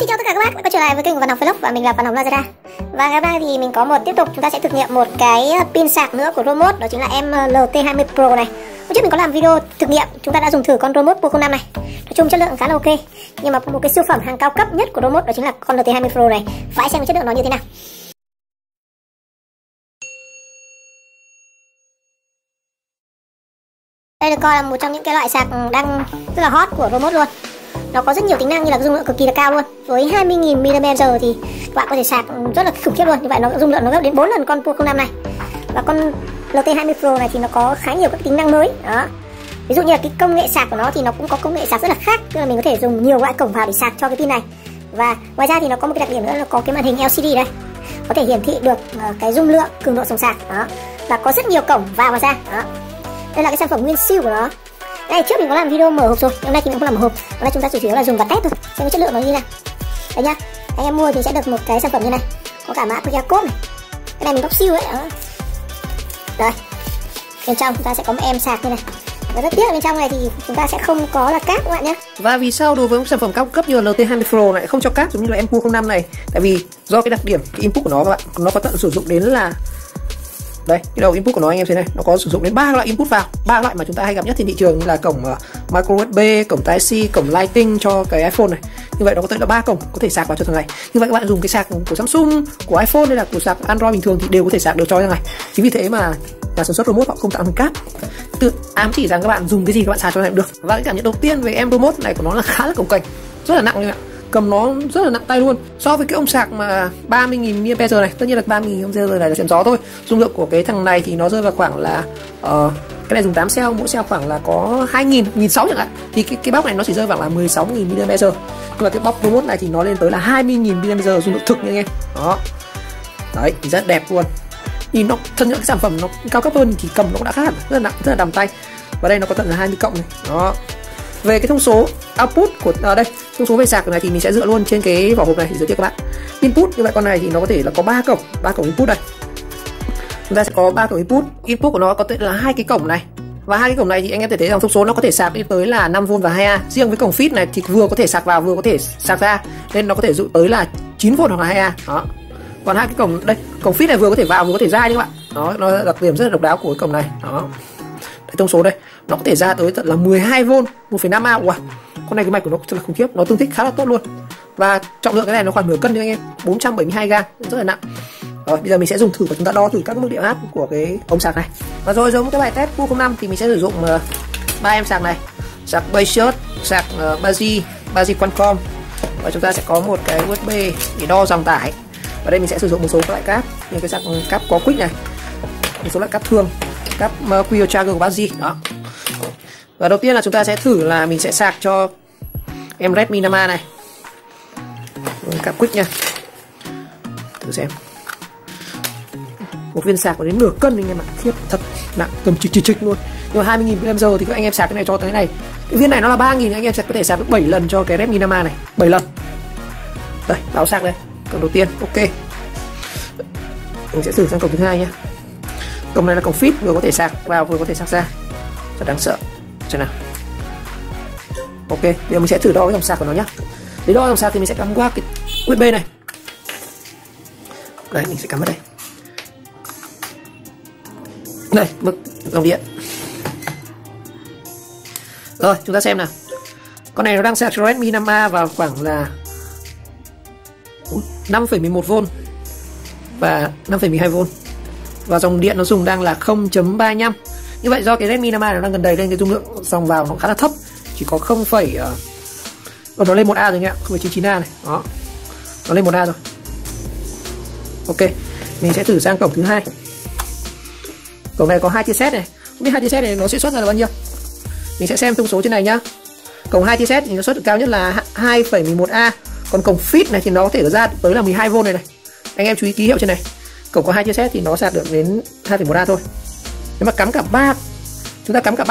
Xin chào tất cả các bác đã quay trở lại với kênh của Văn Học Vlog và mình là Văn Học Lazada. Và ngày hôm nay thì mình có tiếp tục chúng ta sẽ thực nghiệm một cái pin sạc nữa của Romot, đó chính là em LT20 Pro này. Hôm trước mình có làm video thực nghiệm, chúng ta đã dùng thử con Romot Pro 05 này. Nói chung chất lượng khá là ok. Nhưng mà một cái siêu phẩm hàng cao cấp nhất của Romot đó chính là con LT20 Pro này. Phải xem cái chất lượng nó như thế nào. Đây được coi là một trong những cái loại sạc đang rất là hot của Romot luôn. Nó có rất nhiều tính năng như là dung lượng cực kỳ là cao luôn. Với 20.000 mAh thì các bạn có thể sạc rất là khủng khiếp luôn. Như vậy nó dung lượng nó gấp đến 4 lần con Pro 05 này. Và con LT20 Pro này thì nó có khá nhiều các tính năng mới. Đó. Ví dụ như là cái công nghệ sạc của nó thì nó cũng có công nghệ sạc rất là khác, tức là mình có thể dùng nhiều loại cổng vào để sạc cho cái pin này. Và ngoài ra thì nó có một cái đặc điểm nữa là có cái màn hình LCD đây. Có thể hiển thị được cái dung lượng, cường độ dòng sạc. Đó. Và có rất nhiều cổng vào và ra. Đó. Đây là cái sản phẩm nguyên siêu của nó. Đây trước mình có làm video mở hộp rồi, hôm nay thì mình không làm mở hộp. Hôm nay chúng ta chủ yếu là dùng và test thôi, xem cái chất lượng nó như thế nào. Đấy nhá, anh em mua thì sẽ được một cái sản phẩm như này, có cả mã QR code này. Cái này mình bóc siêu ấy. Đó. Đây, bên trong chúng ta sẽ có một em sạc như này. Và rất tiếc là bên trong này thì chúng ta sẽ không có là cáp các bạn nhé. Và vì sao đối với một sản phẩm cao cấp như là LT20 Pro này không cho cáp giống như là em Pro 05 này? Tại vì do cái đặc điểm cái input của nó các bạn, nó có tận sử dụng đến là đây, cái đầu input của nó anh em thấy này, nó có sử dụng đến 3 loại input vào, 3 loại mà chúng ta hay gặp nhất trên thị trường như là cổng micro USB, cổng Type-C, cổng Lightning cho cái iPhone này. Như vậy nó có tới là 3 cổng có thể sạc vào cho thằng này. Như vậy các bạn dùng cái sạc của Samsung, của iPhone hay là của sạc Android bình thường thì đều có thể sạc được cho thằng này. Chính vì thế mà nhà sản xuất Romot họ không tạo thành cáp. Tự ám chỉ rằng các bạn dùng cái gì các bạn sạc cho này cũng được. Và cái cảm nhận đầu tiên về em Romot này của nó là khá là cồng kềnh, rất là nặng như vậy. Cầm nó rất là nặng tay luôn. So với cái ông sạc mà 30.000 mAh này, tất nhiên là 30.000 mAh này là chuyện gió thôi. Dung lượng của cái thằng này thì nó rơi vào khoảng là cái này dùng 8 cell, mỗi cell khoảng là có 2.000, 1.600 chẳng hạn. Thì cái box này nó chỉ rơi vào là 16.000 mAh. Nhưng mà cái box Romot này thì nó lên tới là 20.000 mAh dung lượng thực nha anh em. Đó. Đấy, thì rất đẹp luôn. Nhìn nó thân những cái sản phẩm nó cao cấp hơn thì cầm nó cũng đã khác, rất là nặng, rất là đầm tay. Và đây nó có tận là 20 cộng này. Đó. Về cái thông số output của đây, thông số về sạc này thì mình sẽ dựa luôn trên cái vỏ hộp này để giới thiệu các bạn. Input như vậy con này thì nó có thể là có 3 cổng input đây. Chúng ta sẽ có 3 cổng input của nó có thể là 2 cái cổng này. Và 2 cái cổng này thì anh em thể thấy rằng thông số nó có thể sạc lên tới là 5V và 2A. Riêng với cổng feed này thì vừa có thể sạc vào vừa có thể sạc ra, nên nó có thể dụ tới là 9V hoặc là 2A. Đó. Còn 2 cái cổng đây, cổng feed này vừa có thể vào vừa có thể ra nha các bạn. Đó, nó là đặc điểm rất là độc đáo của cái cổng này. Đó. Cái thông số đây nó có thể ra tới tận là 12V 1,5A. Wow, con này cái mạch của nó rất là khủng khiếp, nó tương thích khá là tốt luôn. Và trọng lượng cái này nó khoảng nửa cân nha anh em, 472g, rất là nặng. Rồi bây giờ mình sẽ dùng thử và chúng ta đo thử các mức điện áp của cái ống sạc này. Và rồi giống cái bài test Pro 05 thì mình sẽ sử dụng 3 em sạc này, sạc Basius, sạc Bazi Qualcomm, và chúng ta sẽ có một cái USB để đo dòng tải. Và đây mình sẽ sử dụng một số các loại cáp như cái sạc cáp có quick này, một số loại cáp thường, cáp Quick Charger của Bazi. Đó. Và đầu tiên là chúng ta sẽ thử là mình sẽ sạc cho em Redmi 5A này, cáp quick nha. Thử xem. Một viên sạc có đến nửa cân anh em ạ, thiết thật nặng, cầm chịch luôn. Nhưng mà 20.000 mAh thì các anh em sạc cái này cho tới này. Cái viên này nó là 3.000, anh em sẽ có thể sạc được 7 lần cho cái Redmi 5A này, 7 lần. Đây, báo sạc đây. Cổng đầu tiên, ok. Mình sẽ thử sang cổng thứ hai nhé. Cổng này là cổng feed, vừa có thể sạc vào vừa có thể sạc ra, rất đáng sợ. Xem nào. Ok, bây giờ mình sẽ thử đo cái dòng sạc của nó nhé. Để đo dòng sạc thì mình sẽ cắm qua cái USB này. Đấy, mình sẽ cắm vào đây. Đây, mức dòng điện. Rồi, chúng ta xem nào. Con này nó đang sạc cho Redmi 5A vào khoảng là 5,11V và 5,12V. Và dòng điện nó dùng đang là 0,35. Như vậy do cái Redmi 5A nó đang gần đầy nên cái dung lượng dòng vào nó khá là thấp, chỉ có 0, nó lên 1A rồi nhé, 0,99A này. Đó. Nó lên 1A rồi. Ok, mình sẽ thử sang cổng thứ hai. Cổng này có 2 tia sét này. Không biết 2 tia sét này nó sẽ xuất ra là bao nhiêu. Mình sẽ xem thông số trên này nhá. Cổng 2 tia sét thì nó xuất được cao nhất là 2,11A. Còn cổng feed này thì nó có thể ra tới là 12V này. Anh em chú ý ký hiệu trên này. Cổng có 2 tia sét thì nó sạc được đến 2,1A thôi. Nếu mà cắm cả 3, chúng ta cắm cả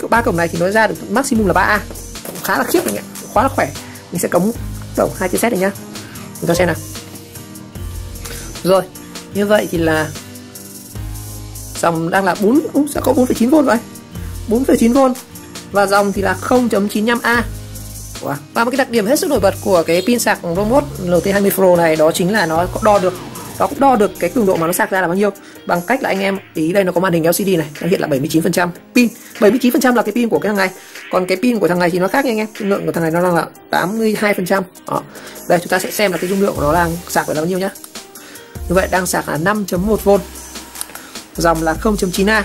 3 cổng này thì nó ra được maximum là 3A. Khá là khiếp anh ạ, quá là khỏe. Mình sẽ cắm cổng 2 tia sét này nhá. Chúng ta xem nào. Rồi, như vậy thì là dòng đang là sẽ có 4,9V vậy. 4,9V. Và dòng thì là 0,95A. Và một cái đặc điểm hết sức nổi bật của cái pin sạc remote LT20 Pro này đó chính là nó cũng đo được cái cường độ mà nó sạc ra là bao nhiêu, bằng cách là anh em ý đây nó có màn hình LCD này, nó hiện là 79% pin. 79% là cái pin của cái thằng này, còn cái pin của thằng này thì nó khác nha anh em. Dung lượng của thằng này nó đang là 82%. Đó. Đây chúng ta sẽ xem là cái dung lượng của nó đang sạc là bao nhiêu nhá. Như vậy đang sạc là 5.1V, dòng là 0.9A,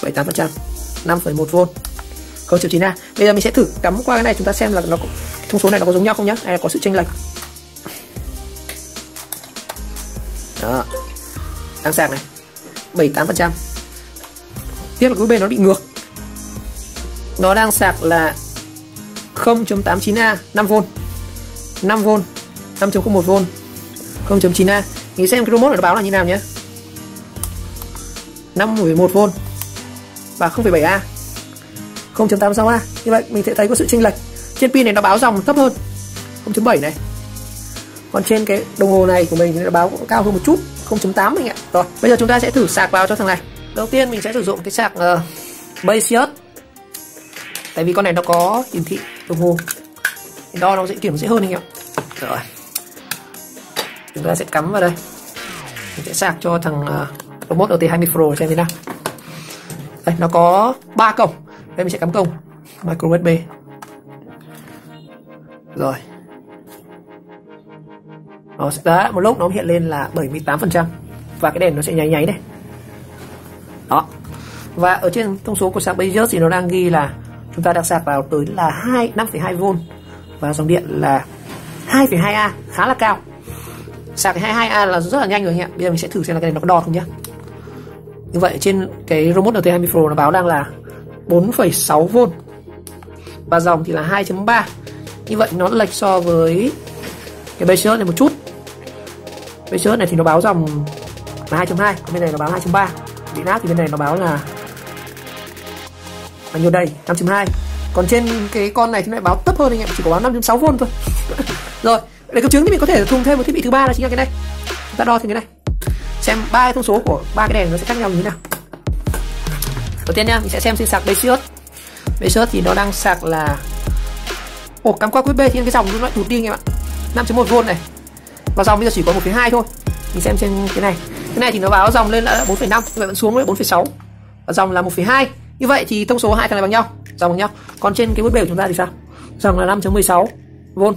78%, 5,1V, 0.9A. Bây giờ mình sẽ thử cắm qua cái này, chúng ta xem là nó thông số này nó có giống nhau không nhá, hay là có sự chênh lệch. Đó, đang sạc này 78%. Tiếc là cái bên nó bị ngược, nó đang sạc là 0.89A, 5V, 5V, 5.01V, 0.9A. Mình xem cái remote này nó báo là như nào nhé. 5,1V và 0,7A, 0.86A. Như vậy mình sẽ thấy có sự chênh lệch. Trên pin này nó báo dòng thấp hơn, 0.7 này. Còn trên cái đồng hồ này của mình thì nó báo cũng cao hơn một chút, 0.8 anh ạ. Rồi, bây giờ chúng ta sẽ thử sạc vào cho thằng này. Đầu tiên mình sẽ sử dụng cái sạc Basius. Tại vì con này nó có hiển thị đồng hồ, đo nó dễ kiểm dễ hơn anh ạ. Rồi, chúng ta sẽ cắm vào đây. Mình sẽ sạc cho thằng remote LT20 Pro xem thế nào. Đây, nó có 3 cổng. Đây mình sẽ cắm cổng micro USB. Rồi. Nó sẽ đã một lúc nó hiện lên là 78% và cái đèn nó sẽ nháy nháy này. Đó. Và ở trên thông số của sạc Basius thì nó đang ghi là chúng ta đang sạc vào tới là 5,2V và dòng điện là 2,2A, khá là cao. Sạc 2,2A là rất là nhanh rồi anh ạ. Bây giờ mình sẽ thử xem là cái này nó có đo không nhé. Như vậy trên cái remote LT20 Pro nó báo đang là 4,6V và dòng thì là 2.3. Như vậy nó lệch so với cái Basius này một chút. Basius này thì nó báo dòng là 2.2, còn bên này nó báo 2.3. Điện áp thì bên này nó báo là bao nhiêu đây, 5.2. Còn trên cái con này thì nó lại báo thấp hơn anh em, chỉ có báo 5.6V thôi. Rồi, để kiểm chứng thì mình có thể dùng thêm một thiết bị thứ ba là chính là cái này. Chúng ta đo thêm cái này, xem ba cái thông số của ba cái đèn nó sẽ khác nhau như thế nào. Đầu tiên nha, mình sẽ xem trên sạc Basius. Basius thì nó đang sạc là cắm qua USB thì cái dòng nó lại tụt đi anh em ạ. 5.1V này. Và dòng bây giờ chỉ có 1,2 thôi. Mình xem trên cái này. Cái này thì nó báo dòng lên là 4,5, như vậy vẫn xuống là 4,6. Và dòng là 1,2. Như vậy thì thông số hai thằng này bằng nhau, dòng bằng nhau. Còn trên cái USB của chúng ta thì sao? Dòng là 5.16V.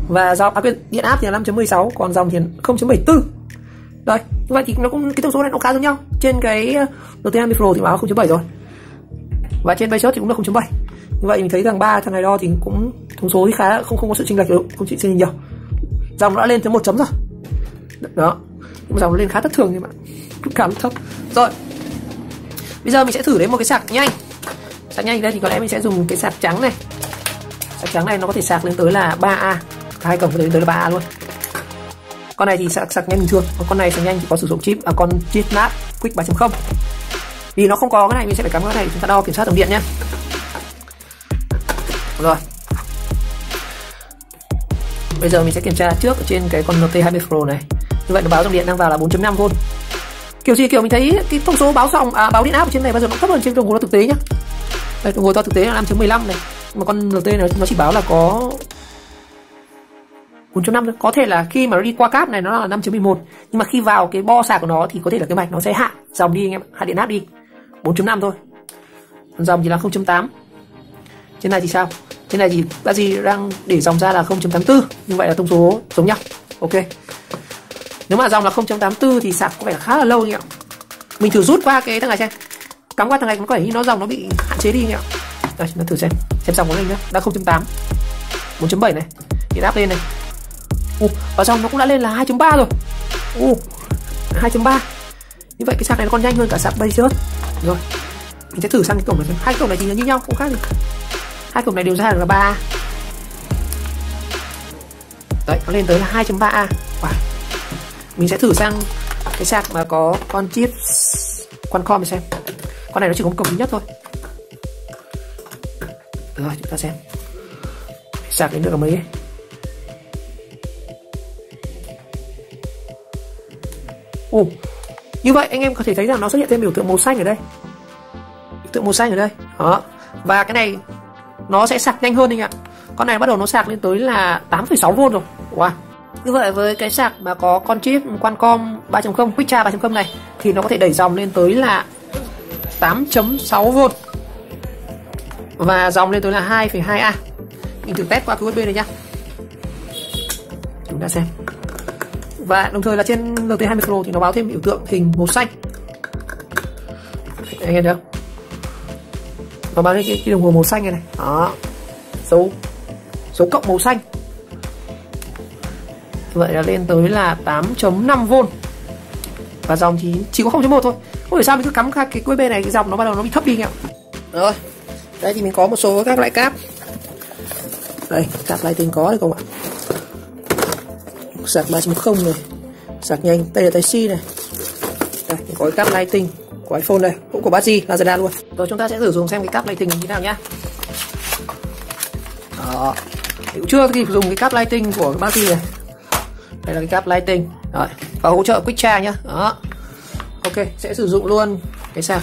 Và dòng điện áp thì là 5.16, còn dòng thì 0.74. Đây, như vậy thì nó cũng cái thông số này nó khá giống nhau. Trên cái LT20 Pro thì báo 0.7 rồi. Và trên Basius thì cũng là 0.7. Như vậy mình thấy rằng ba thằng này đo thì cũng thông số thì khá không có sự chênh lệch đâu, không chênh lệch nhiều. Dòng đã lên tới 1 chấm rồi. Đó. Nhưng mà dòng nó lên khá thất thường các bạn. Cũng cảm thấp. Rồi. Bây giờ mình sẽ thử đến một cái sạc nhanh. Sạc nhanh đây thì có lẽ mình sẽ dùng cái sạc trắng này. Sạc trắng này nó có thể sạc lên tới là 3A. Hai cổng có thể lên tới là 3A luôn. Con này thì sạc nhanh bình thường, còn con này sạc nhanh thì có sử dụng chip con chip NAT Quick 3.0. Vì nó không có cái này mình sẽ phải cắm cái này để chúng ta đo kiểm soát dòng điện nhé. Rồi. Bây giờ mình sẽ kiểm tra trước ở trên cái con LT20 Pro này. Như vậy nó báo dòng điện đang vào là 4.5V. Kiểu gì kiểu mình thấy cái thông số báo dòng báo điện áp ở trên này bao giờ nó thấp hơn trên đồng hồ đo thực tế nhá. Đây, đồng hồ đo thực tế là 5.15 này. Mà con LT này nó chỉ báo là có 4.5 thôi. Có thể là khi mà nó đi qua cáp này nó là 5.11, nhưng mà khi vào cái bo sạc của nó thì có thể là cái mạch nó sẽ hạ dòng đi anh em, hạ điện áp đi. 4.5 thôi. Còn dòng thì là 0.8. Trên này thì sao? Trên này thì đã gì đang để dòng ra là 0.84, như vậy là thông số giống nhau. Ok. Nếu mà dòng là 0.84 thì sạc có vẻ là khá là lâu anh em. Mình thử rút qua cái thằng này xem. Cắm qua thằng này có vẻ như nó dòng nó bị hạn chế đi anh em. Đây, chúng ta thử xem dòng có lên nhá. Đã 0.8, 4.7 này, điện áp lên này. Và dòng nó cũng đã lên là 2.3 rồi. 2.3. Như vậy cái sạc này nó còn nhanh hơn cả sạc Basius. Rồi, mình sẽ thử sang cái cổng này xem. Hai cổng này thì như nhau, không khác gì. Hai cổng này đều ra được là 3A. Đấy, nó lên tới là 2.3A. Wow. Mình sẽ thử sang cái sạc mà có con chip Qualcomm xem. Con này nó chỉ có một cổng duy nhất thôi. Rồi, chúng ta xem sạc đến được là mấy ấy. Như vậy anh em có thể thấy rằng nó xuất hiện thêm biểu tượng màu xanh ở đây. Biểu tượng màu xanh ở đây. Đó. Và cái này nó sẽ sạc nhanh hơn anh ạ. Con này bắt đầu nó sạc lên tới là 8,6V rồi. Wow. Như vậy với cái sạc mà có con chip Qualcomm 3.0 Quick Charge 3.0 này thì nó có thể đẩy dòng lên tới là 8.6V và dòng lên tới là 2,2A. Mình thử test qua cái USB này nhá. Chúng ta xem. Và đồng thời là trên LT20 Pro thì nó báo thêm biểu tượng hình màu xanh. Anh nghe được không? Nó báo lên cái đồng hồ màu xanh này này. Đó. Dấu cộng màu xanh. Vậy là lên tới là 8.5V. Và dòng thì chỉ có 0.1 thôi. Ôi tại sao mình cứ cắm cái USB này, cái dòng nó bắt đầu nó bị thấp đi nhỉ? Rồi. Đây thì mình có một số các loại cáp. Đây, cáp Lightning có đây không ạ? Sạc 3.0 này, sạc nhanh, đây là Type-C này. Đây, có cái cáp Lightning của iPhone đây, cũng của Bazi, Lazada luôn. Rồi chúng ta sẽ thử dùng xem cái cáp Lightning như thế nào nhá. Đó. Nếu chưa kịp dùng cái cáp Lightning của Bazi này. Đây là cái cáp Lightning. Rồi, và hỗ trợ Quick Charge nhá. Đó. Ok, sẽ sử dụng luôn cái sạc.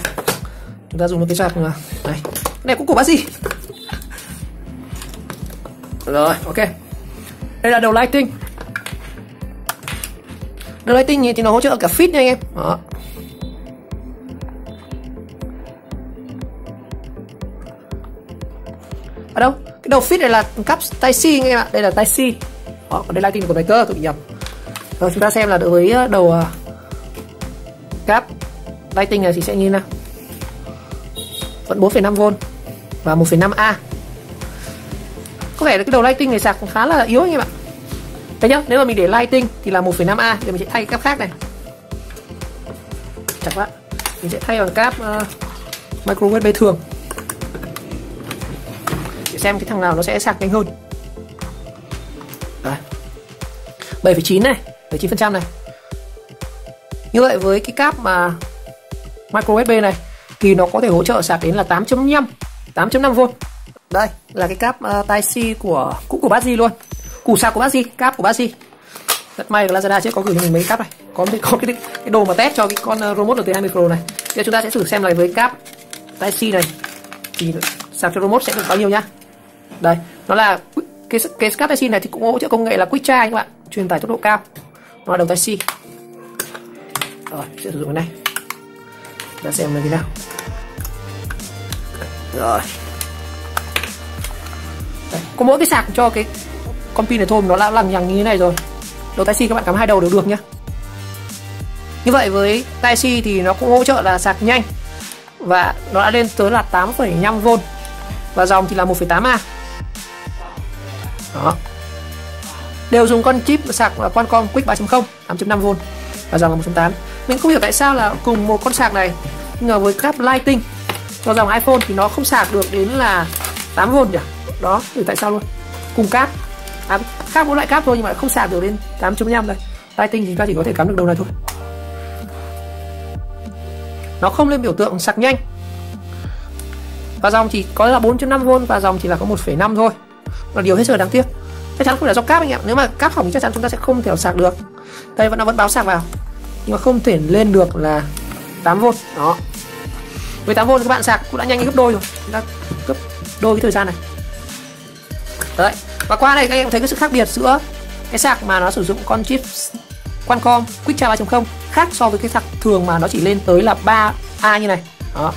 Chúng ta dùng được cái sạc này. Cái này cũng của Bazi. Rồi, ok. Đây là đầu Lightning. Đầu Lightning thì nó hỗ trợ cả fit nha anh em. Đó. Ở đâu? Cái đầu fit này là cáp Type-C anh em ạ. Đây là Type-C. Đó, còn đây Lightning của Tiger, tôi bị nhầm. Rồi chúng ta xem là đối với đầu cáp Lightning này thì sẽ như nào. Vẫn 4,5V và 1,5A. Có vẻ là cái đầu Lightning này sạc khá là yếu anh em ạ. Đấy nhá, nếu mà mình để Lightning thì là 1,5A thì mình sẽ thay cáp khác này. Chặt quá. Mình sẽ thay bằng cáp micro USB thường. Để xem cái thằng nào nó sẽ sạc nhanh hơn. Đấy. 7,9 này, 7,9% này. Như vậy với cái cáp mà micro USB này thì nó có thể hỗ trợ sạc đến là 8.5V. Đây là cái cáp Type-C cũng của Bazi luôn. Củ sạc của Bazi, cáp của Bazi. Rất may là Lazada chứ có gửi cho mình mấy cáp này. Có cái đồ mà test cho cái con remote LT20 Pro này. Bây giờ chúng ta sẽ thử xem là với cáp Type-C này thì sạc cho remote sẽ được bao nhiêu nhá. Đây, nó là cái cáp Type-C này thì cũng hỗ trợ công nghệ là Quick Charge các bạn, truyền tải tốc độ cao. Nó là đầu Type-C. Rồi, sẽ sử dụng cái này. Ta xem là thế nào. Rồi. Đây, có mỗi cái sạc cho cái con pin này thôi mà nó đã lằng nhằng như thế này rồi. Đầu Type-C các bạn cắm hai đầu đều được nhá. Như vậy với Type-C thì nó cũng hỗ trợ là sạc nhanh và nó đã lên tới là 8,5V và dòng thì là 1,8A. Đó. Đều dùng con chip sạc Qualcomm Quick 3.0 8.5V và dòng là 1.8. Mình không hiểu tại sao là cùng một con sạc này nhưng mà với cáp Lightning cho dòng iPhone thì nó không sạc được đến là 8V nhỉ? Đó, thì tại sao luôn? Cùng cáp. Khác mỗi loại cáp thôi nhưng mà không sạc được đến 8.5 đây. Lightning thì chúng ta chỉ có thể cắm được đầu này thôi. Nó không lên biểu tượng sạc nhanh. Và dòng chỉ có là 4.5V và dòng chỉ là có 1,5 thôi. Là điều hết sức là đáng tiếc. Chắc chắn không phải là do cáp anh em. Nếu mà cáp hỏng thì chắc chắn chúng ta sẽ không thể sạc được. Đây vẫn báo sạc vào. Nhưng mà không thể lên được là 8V. Đó. Với 8V các bạn sạc cũng đã nhanh gấp đôi rồi. Chúng ta gấp đôi cái thời gian này. Đấy. Và qua này các em thấy cái sự khác biệt giữa cái sạc mà nó sử dụng con chip Qualcomm Quick Charge 3.0 khác so với cái sạc thường mà nó chỉ lên tới là 3A như này. Đó.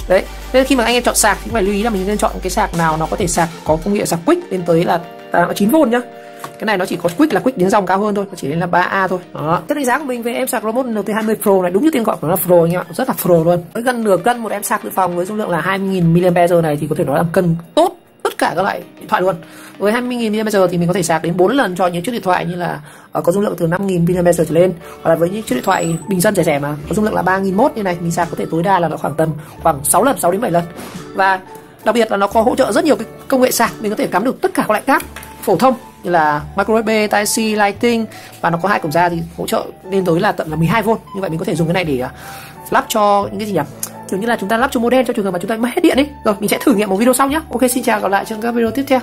Đấy. Nên khi mà anh em chọn sạc thì phải lưu ý là mình nên chọn cái sạc nào nó có thể sạc có công nghệ sạc Quick lên tới là 9V nhá. Cái này nó chỉ có Quick là Quick đến dòng cao hơn thôi, nó chỉ lên là 3A thôi. Đó. Cái đánh giá của mình về em sạc remote LT20 Pro này đúng như tên gọi của nó là Pro anh em ạ, rất là Pro luôn. Với gần nửa cân một em sạc dự phòng với dung lượng là 20.000 mAh này thì có thể nói là cân tốt tất cả các loại điện thoại luôn. Với 20.000 mAh thì mình có thể sạc đến 4 lần cho những chiếc điện thoại như là có dung lượng từ 5.000 mAh trở lên, hoặc là với những chiếc điện thoại bình dân rẻ mà có dung lượng là 3.001 như này mình sạc có thể tối đa là nó khoảng 6 lần, 6 đến 7 lần. Và đặc biệt là nó có hỗ trợ rất nhiều cái công nghệ sạc, mình có thể cắm được tất cả các loại cáp phổ thông như là micro USB, Type-C, Lightning và nó có 2 cổng ra thì hỗ trợ lên tới là tận là 12V. Như vậy mình có thể dùng cái này để lắp cho những cái gì nhỉ? Kiểu như là chúng ta lắp cho modem cho trường hợp mà chúng ta mất hết điện ấy. Rồi mình sẽ thử nghiệm một video sau nhé. Ok, xin chào, gặp lại trong các video tiếp theo.